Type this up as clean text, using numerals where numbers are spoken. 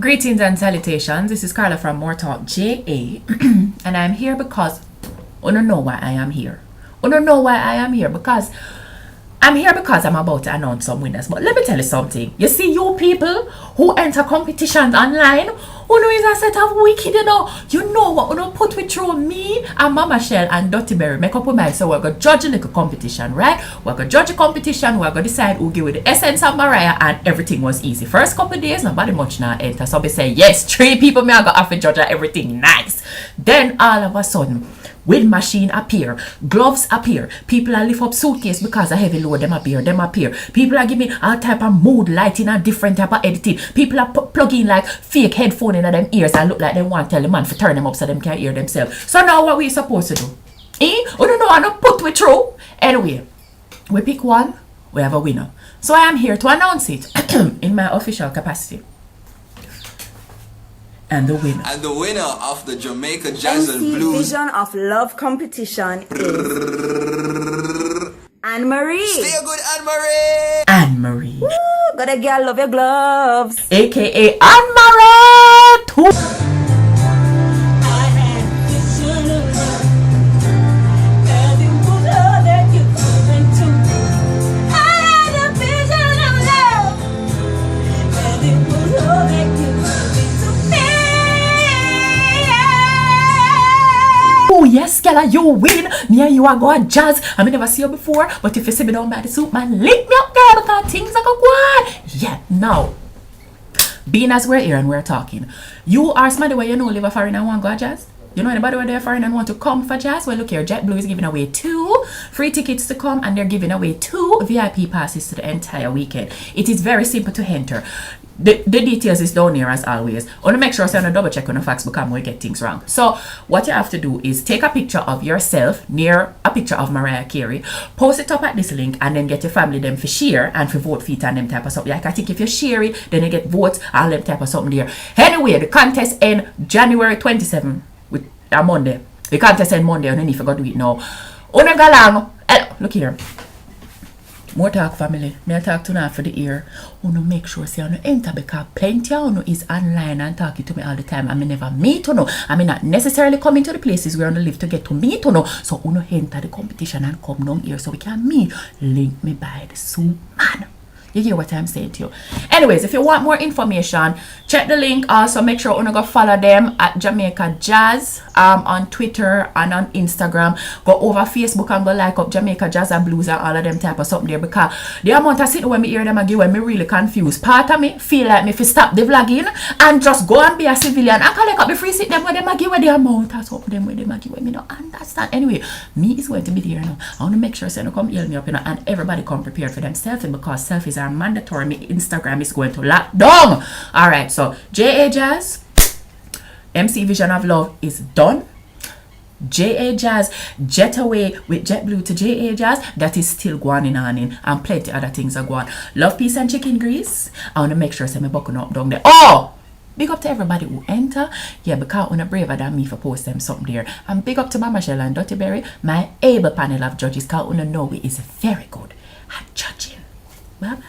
Greetings and salutations. This is Carla from More Talk JA, and I'm here because I don't know why I am here. I don't know why I am here because I'm here because I'm about to announce some winners. But let me tell you something. You see, you people who enter competitions online, who know is a set of wicked, you know what, you don't put me through me and Mama Shell and Dottie Berry make up with mine. So we're going to judge a little competition, right? We're going to judge a competition, we're going to decide who give with the essence of Mariah, and everything was easy. First couple of days, nobody much now enter. So we say, yes, 3 people may have got to judge everything nice. Then all of a sudden, wind machine appear, gloves appear, people are lift up suitcase because of heavy load, them appear. People are giving all type of mood lighting and different type of editing. People are plugging like fake headphone in them ears and look like they want to tell the man to turn them up so them can hear themselves. So now what we supposed to do? We don't know how to put we through. Anyway, we pick one, we have a winner. So I am here to announce it in my official capacity. And the winner of the Jamaica Jazz and Blues Vision of Love competition is Anne-Marie. Stay good, Anne-Marie. Anne-Marie. Woo, got a girl love your gloves. AKA Anne-Marie. Yes, Carla, you win. Me and you are going jazz. I never see you before, but if you see me down by the soup, man, link me up, girl, because things are going. Yeah, now, being as we're here and we're talking, you are somebody where you know live a foreign and want to go jazz? You know anybody where they're foreign and want to come for jazz? Well, look here, JetBlue is giving away 2 free tickets to come, and they're giving away 2 VIP passes to the entire weekend. It is very simple to enter. The details is down here as always. I want to make sure so you double check on the facts because we get things wrong. So what you have to do is take a picture of yourself near a picture of Mariah Carey, post it up at this link, and then get your family them for share and for vote feet and them type of something. Like I think if you share it, then you get votes, all them type of something there. Anyway, the contest end January 27th with a Monday. The contest end Monday, and then if you got to do it now. Look here. More talk family. May I talk to now for the ear. Uno make sure say you enter because plenty of uno is online and talking to me all the time. I may never meet uno. I may not necessarily come into the places where uno live to get to meet uno. So uno enter the competition and come down here so we can meet. Link me by the soup man. You hear what I'm saying to you. Anyways, if you want more information, check the link. Also, make sure you go follow them at Jamaica Jazz on Twitter and on Instagram. Go over Facebook and go like up Jamaica Jazz and Blues and all of them type of something there. Because the amount of sitting when me hear them again, when me really confused. Part of me feel like me if stop the vlogging and just go and be a civilian. I can like up the free sit them when them again with the amount of something them with them again when me don't understand. Anyway, me is going to be there now. I want to make sure so you come heal me up, and everybody come prepared for themselves, because selfies are mandatory. Me Instagram is going to lock down. All right, so JA Jazz MC Vision of Love is done. JA Jazz jet away with JetBlue to JA Jazz, that is still going on in, and plenty other things are going. Love, peace and chicken grease. I want to make sure some buckle up down there. Oh, big up to everybody who enter. Yeah, because you're braver than me for post them something there. And big up to Mama Shell and Dottie Berry, my able panel of judges, because you know we is very good at judging. Bye bye.